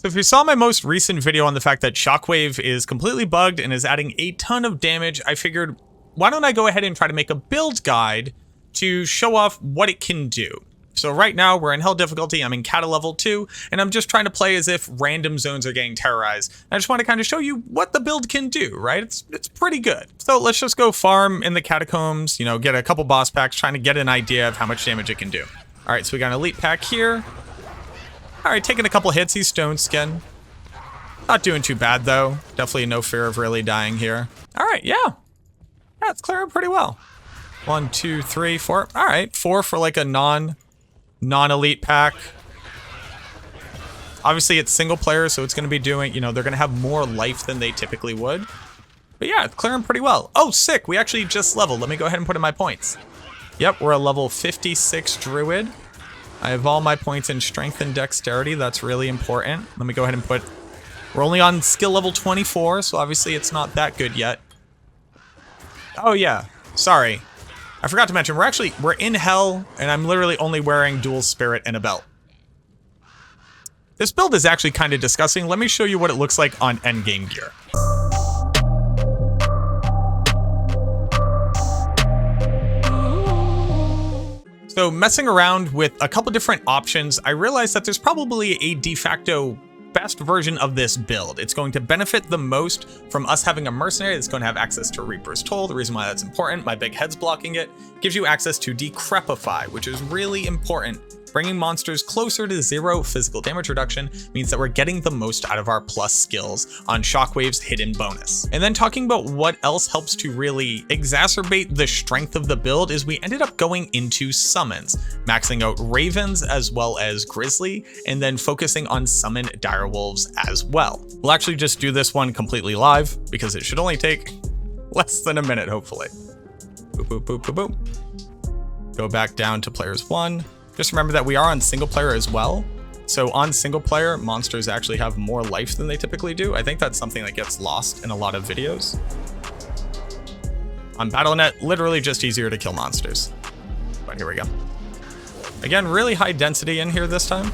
So if you saw my most recent video on the fact that Shockwave is completely bugged and is adding a ton of damage, I figured, why don't I go ahead and try to make a build guide to show off what it can do. So right now we're in hell difficulty, I'm in Kata level 2, and I'm just trying to play as if random zones are getting terrorized. I just want to kind of show you what the build can do, right? It's pretty good. So let's just go farm in the catacombs, you know, get a couple boss packs, trying to get an idea of how much damage it can do. All right, so we got an elite pack here. All right, taking a couple hits, he's stone skin. Not doing too bad though. Definitely no fear of really dying here. All right, yeah. Yeah, it's clearing pretty well. 1, 2, 3, 4. All right, 4 for like a non-elite pack. Obviously it's single player, so it's going to be doing, you know, they're going to have more life than they typically would. But yeah, it's clearing pretty well. Oh, sick. We actually just leveled. Let me go ahead and put in my points. Yep, we're a level 56 druid. I have all my points in strength and dexterity. That's really important. Let me go ahead and put, we're only on skill level 24, so obviously it's not that good yet. Oh yeah, sorry. I forgot to mention, we're in hell, and I'm literally only wearing dual spirit and a belt. This build is actually kind of disgusting. Let me show you what it looks like on endgame gear. So messing around with a couple different options, I realized that there's probably a de facto best version of this build. It's going to benefit the most from us having a mercenary that's going to have access to Reaper's Toll. The reason why that's important, my big head's blocking it, gives you access to Decrepify, which is really important. Bringing monsters closer to 0 physical damage reduction means that we're getting the most out of our plus skills on Shockwave's hidden bonus. And then talking about what else helps to really exacerbate the strength of the build is we ended up going into summons, maxing out Ravens as well as Grizzly, and then focusing on summon direwolves as well. We'll actually just do this one completely live because it should only take less than a minute, hopefully. Boop, boop, boop, boop, boop. Go back down to players 1. Just remember that we are on single player as well. So on single player, monsters actually have more life than they typically do. I think that's something that gets lost in a lot of videos. On Battle.net, literally just easier to kill monsters. But here we go. Again, really high density in here this time.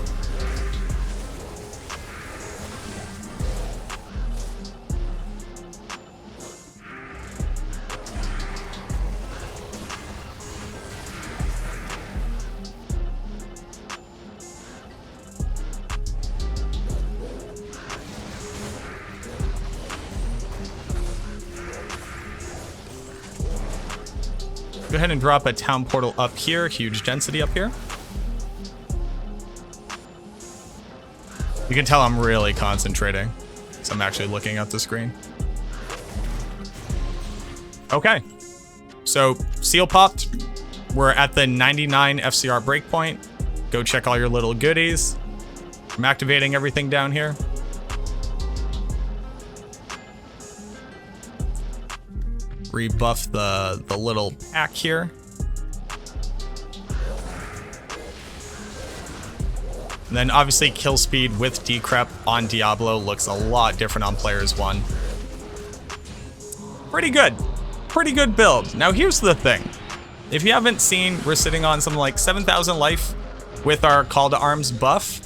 Go ahead and drop a town portal up here, huge density up here. You can tell I'm really concentrating, so I'm actually looking at the screen. Okay, so seal popped. We're at the 99 FCR breakpoint. Go check all your little goodies. I'm activating everything down here. Rebuff the little pack here. And then obviously kill speed with decrep on Diablo looks a lot different on players 1. Pretty good build. Now here's the thing. If you haven't seen, we're sitting on something like 7,000 life with our call to arms buff.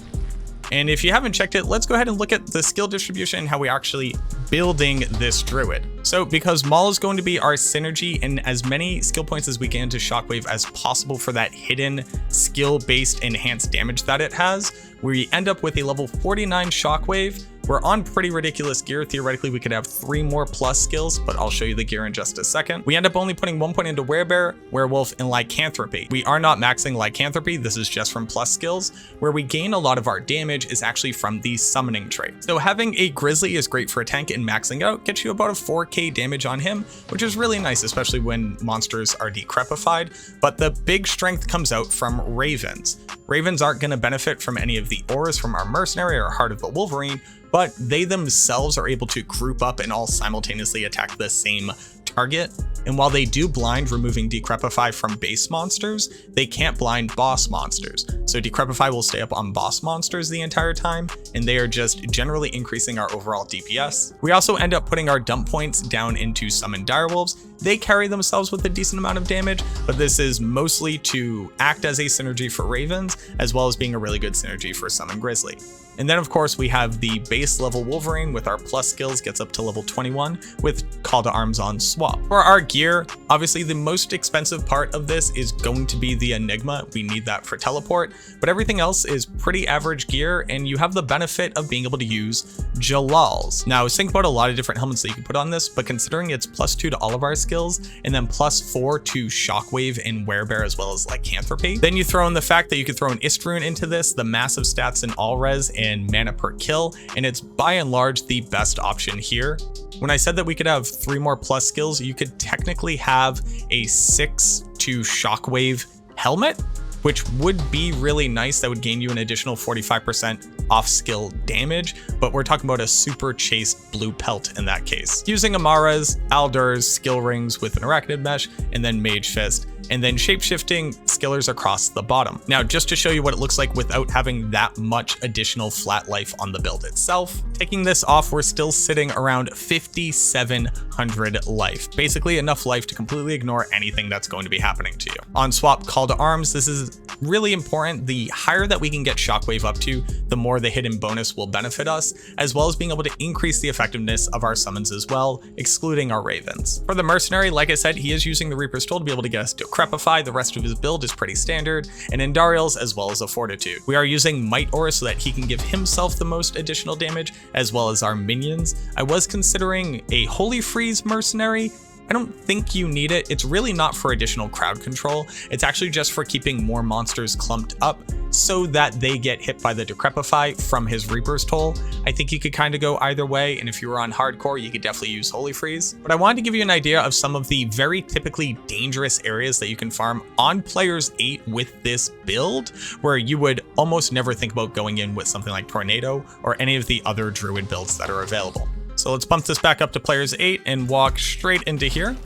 And if you haven't checked it, let's go ahead and look at the skill distribution and how we actually building this druid. So because Maul is going to be our synergy and as many skill points as we get into Shockwave as possible for that hidden skill-based enhanced damage that it has, we end up with a level 49 Shockwave. We're on pretty ridiculous gear. Theoretically, we could have 3 more plus skills, but I'll show you the gear in just a second. We end up only putting 1 point into Werebear, Werewolf, and Lycanthropy. We are not maxing Lycanthropy. This is just from plus skills. Where we gain a lot of our damage is actually from the summoning trait. So having a Grizzly is great for a tank, and maxing out gets you about a 4k damage on him, which is really nice, especially when monsters are decrepified. But the big strength comes out from Ravens. Ravens aren't going to benefit from any of the auras from our Mercenary or Heart of the Wolverine, but they themselves are able to group up and all simultaneously attack the same target. And while they do blind, removing Decrepify from base monsters, they can't blind boss monsters. So Decrepify will stay up on boss monsters the entire time, and they are just generally increasing our overall DPS. We also end up putting our dump points down into Summon Direwolves, they carry themselves with a decent amount of damage, but this is mostly to act as a synergy for Ravens, as well as being a really good synergy for Summon Grizzly. And then of course we have the base level Wolverine with our plus skills, gets up to level 21 with Call to Arms on swap. For our gear, obviously the most expensive part of this is going to be the Enigma. We need that for teleport, but everything else is pretty average gear, and you have the benefit of being able to use Jalals. Now I was thinking about a lot of different helmets that you can put on this, but considering it's +2 to all of our skills and then +4 to Shockwave and Werebear as well as Lycanthropy, then you throw in the fact that you could throw an Istrune into this, the massive stats in all res and mana per kill, and it's by and large the best option here. When I said that we could have 3 more plus skills, you could technically have a 6 to Shockwave helmet, which would be really nice. That would gain you an additional 45% off skill damage, but we're talking about a super chaste blue pelt in that case. Using Amara's, Aldur's, skill rings with an Arachnid Mesh, and then Mage Fist, and then shape-shifting skillers across the bottom. Now, just to show you what it looks like without having that much additional flat life on the build itself, taking this off, we're still sitting around 5,700 life. Basically enough life to completely ignore anything that's going to be happening to you. On swap Call to Arms, this is really important. The higher that we can get Shockwave up to, the more the hidden bonus will benefit us, as well as being able to increase the effectiveness of our summons as well, excluding our Ravens. For the Mercenary, like I said, he is using the Reaper's Toll to be able to get us to Crepify. The rest of his build is pretty standard, and Endariel's as well as a Fortitude. We are using Might Aura so that he can give himself the most additional damage, as well as our minions. I was considering a Holy Freeze Mercenary. I don't think you need it. It's really not for additional crowd control. It's actually just for keeping more monsters clumped up so that they get hit by the Decrepify from his Reaper's Toll. I think you could kind of go either way, and if you were on hardcore, you could definitely use Holy Freeze. But I wanted to give you an idea of some of the very typically dangerous areas that you can farm on Players 8 with this build, where you would almost never think about going in with something like Tornado or any of the other Druid builds that are available. So let's bump this back up to Players 8 and walk straight into here.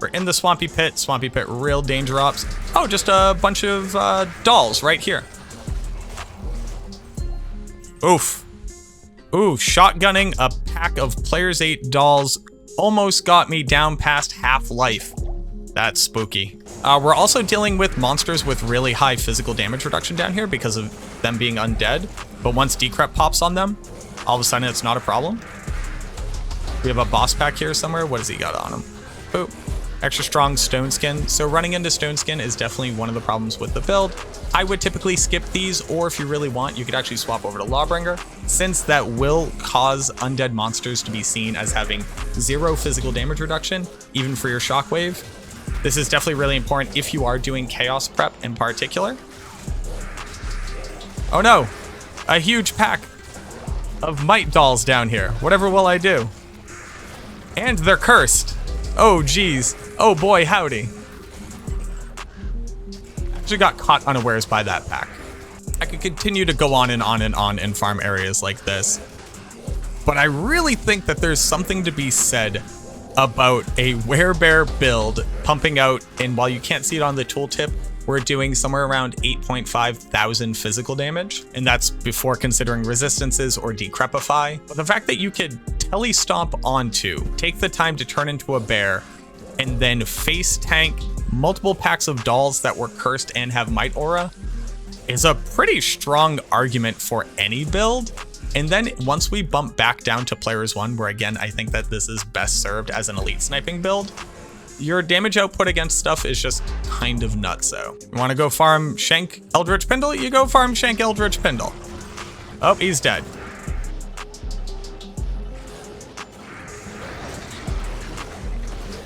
We're in the Swampy Pit. Swampy Pit, real danger ops. Oh, just a bunch of dolls right here. Oof. Ooh, shotgunning a pack of Players 8 dolls almost got me down past half life. That's spooky. We're also dealing with monsters with really high physical damage reduction down here because of them being undead. But once Decrep pops on them, all of a sudden it's not a problem. We have a boss pack here somewhere. What has he got on him? Boop. Extra strong stone skin. So running into stone skin is definitely one of the problems with the build. I would typically skip these, or if you really want, you could actually swap over to Lawbringer, since that will cause undead monsters to be seen as having 0 physical damage reduction, even for your Shockwave. This is definitely really important if you are doing Chaos Prep in particular. Oh no, a huge pack of Might dolls down here. Whatever will I do? And they're cursed. Oh geez. Oh boy, howdy. Actually got caught unawares by that pack. I could continue to go on and on and on and farm areas like this, but I really think that there's something to be said about a Werebear build pumping out, and while you can't see it on the tooltip, we're doing somewhere around 8,500 physical damage, and that's before considering resistances or Decrepify. But the fact that you could tele-stomp onto, take the time to turn into a bear, and then face tank multiple packs of dolls that were cursed and have Might Aura is a pretty strong argument for any build. And then once we bump back down to Players 1, where again, I think that this is best served as an Elite Sniping build, your damage output against stuff is just kind of nutso. You want to go farm Shank Eldritch Pindle? You go farm Shank Eldritch Pindle. Oh, he's dead.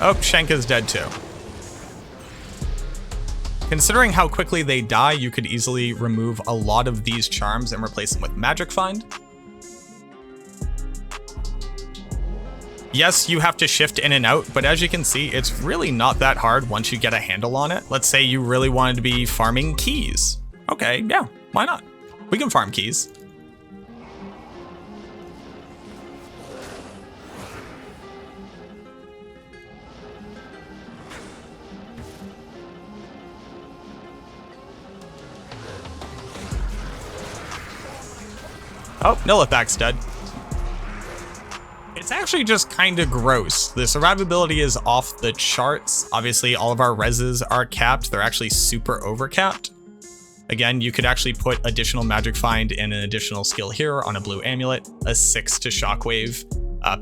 Oh, Shank is dead too. Considering how quickly they die, you could easily remove a lot of these charms and replace them with Magic Find. Yes, you have to shift in and out, but as you can see, it's really not that hard once you get a handle on it. Let's say you really wanted to be farming keys. Okay, yeah, why not? We can farm keys. Oh, Nilithak's dead. It's actually just kind of gross. The survivability is off the charts. Obviously, all of our reses are capped. They're actually super overcapped. Again, you could actually put additional magic find and an additional skill here on a blue amulet, a 6 to Shockwave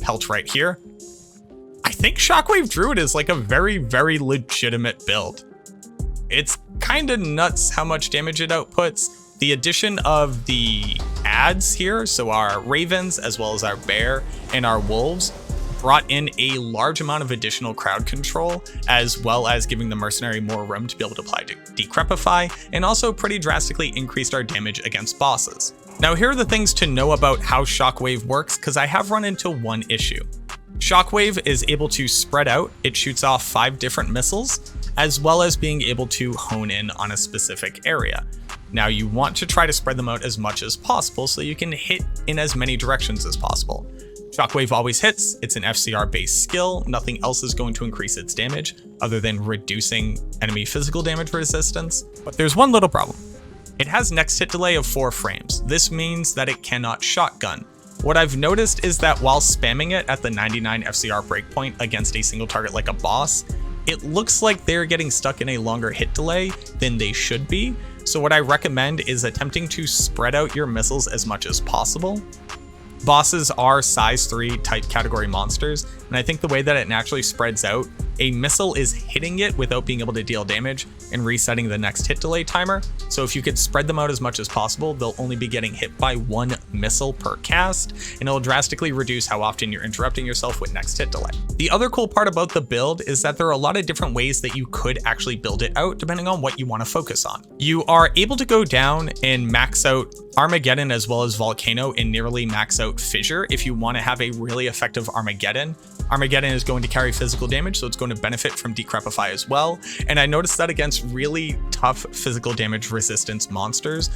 pelt right here. I think Shockwave Druid is like a very, very legitimate build. It's kind of nuts how much damage it outputs. The addition of the adds here, so our ravens as well as our bear and our wolves, brought in a large amount of additional crowd control, as well as giving the mercenary more room to be able to apply to decrepify, and also pretty drastically increased our damage against bosses. Now here are the things to know about how Shockwave works, because I have run into one issue. Shockwave is able to spread out. It shoots off 5 different missiles, as well as being able to hone in on a specific area. Now you want to try to spread them out as much as possible so you can hit in as many directions as possible. Shockwave always hits. It's an FCR based skill. Nothing else is going to increase its damage other than reducing enemy physical damage resistance. But there's one little problem. It has next hit delay of 4 frames. This means that it cannot shotgun. What I've noticed is that while spamming it at the 99 FCR breakpoint against a single target like a boss, it looks like they're getting stuck in a longer hit delay than they should be. So what I recommend is attempting to spread out your missiles as much as possible. Bosses are size 3 type category monsters, and I think the way that it naturally spreads out, a missile is hitting it without being able to deal damage and resetting the next hit delay timer. So if you could spread them out as much as possible, they'll only be getting hit by 1 missile per cast, and it'll drastically reduce how often you're interrupting yourself with next hit delay. The other cool part about the build is that there are a lot of different ways that you could actually build it out depending on what you want to focus on. You are able to go down and max out Armageddon as well as Volcano and nearly max out Fissure if you want to have a really effective Armageddon. Armageddon is going to carry physical damage, so it's going to benefit from Decrepify as well. And I noticed that against really tough physical damage resistance monsters,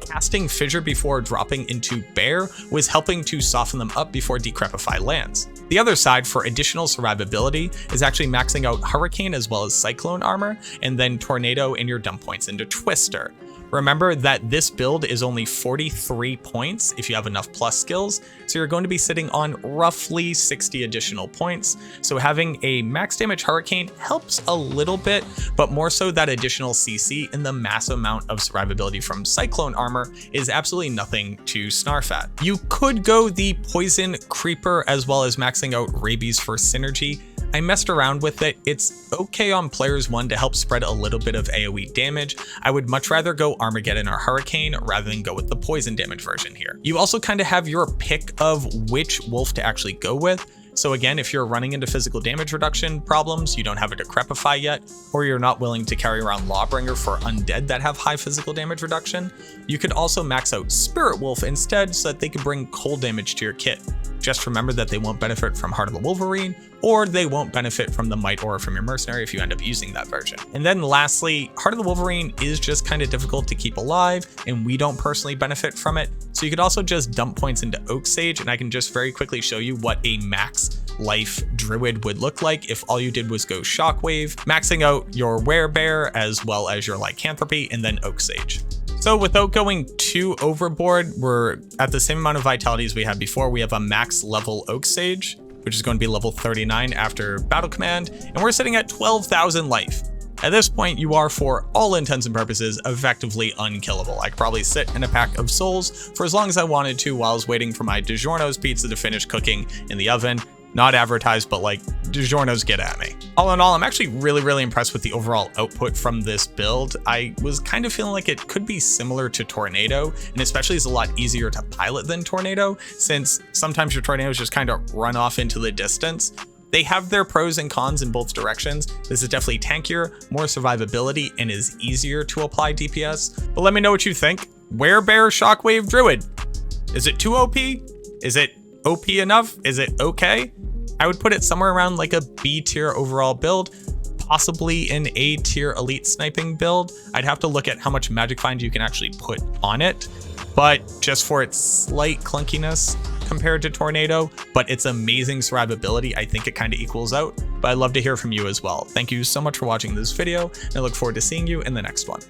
casting Fissure before dropping into Bear was helping to soften them up before Decrepify lands. The other side for additional survivability is actually maxing out Hurricane as well as Cyclone armor, and then Tornado and your dump points into Twister. Remember that this build is only 43 points if you have enough plus skills, so you're going to be sitting on roughly 60 additional points. So having a max damage Hurricane helps a little bit, but more so that additional CC and the massive amount of survivability from Cyclone armor is absolutely nothing to snarf at. You could go the Poison Creeper as well as maxing out Rabies for synergy. I messed around with it. It's okay on players 1 to help spread a little bit of AoE damage. I would much rather go Armageddon or Hurricane rather than go with the poison damage version here. You also kind of have your pick of which wolf to actually go with. So again, if you're running into physical damage reduction problems, you don't have a Decrepify yet, or you're not willing to carry around Lawbringer for undead that have high physical damage reduction, you could also max out Spirit Wolf instead so that they can bring cold damage to your kit. Just remember that they won't benefit from Heart of the Wolverine, or they won't benefit from the Might Aura from your Mercenary if you end up using that version. And then lastly, Heart of the Wolverine is just kind of difficult to keep alive, and we don't personally benefit from it. So you could also just dump points into Oak Sage, and I can just very quickly show you what a max life Druid would look like if all you did was go Shockwave, maxing out your Werebear as well as your Lycanthropy, and then Oak Sage. So without going too overboard, we're at the same amount of vitality as we had before. We have a max level Oak Sage, which is going to be level 39 after Battle Command, and we're sitting at 12,000 life. At this point, you are, for all intents and purposes, effectively unkillable. I could probably sit in a pack of souls for as long as I wanted to while I was waiting for my DiGiorno's pizza to finish cooking in the oven. Not advertised, but like, DiGiorno's get at me. All in all, I'm actually really impressed with the overall output from this build. I was kind of feeling like it could be similar to Tornado, and especially is a lot easier to pilot than Tornado, since sometimes your tornadoes just kind of run off into the distance. They have their pros and cons in both directions. This is definitely tankier, more survivability, and is easier to apply DPS. But let me know what you think. Werebear Shockwave Druid. Is it too OP? Is it OP enough? Is it okay? I would put it somewhere around like a B tier overall build, possibly an A tier Elite Sniping build. I'd have to look at how much Magic Find you can actually put on it, but just for its slight clunkiness compared to Tornado, but its amazing survivability, I think it kind of equals out. But I'd love to hear from you as well. Thank you so much for watching this video, and I look forward to seeing you in the next one.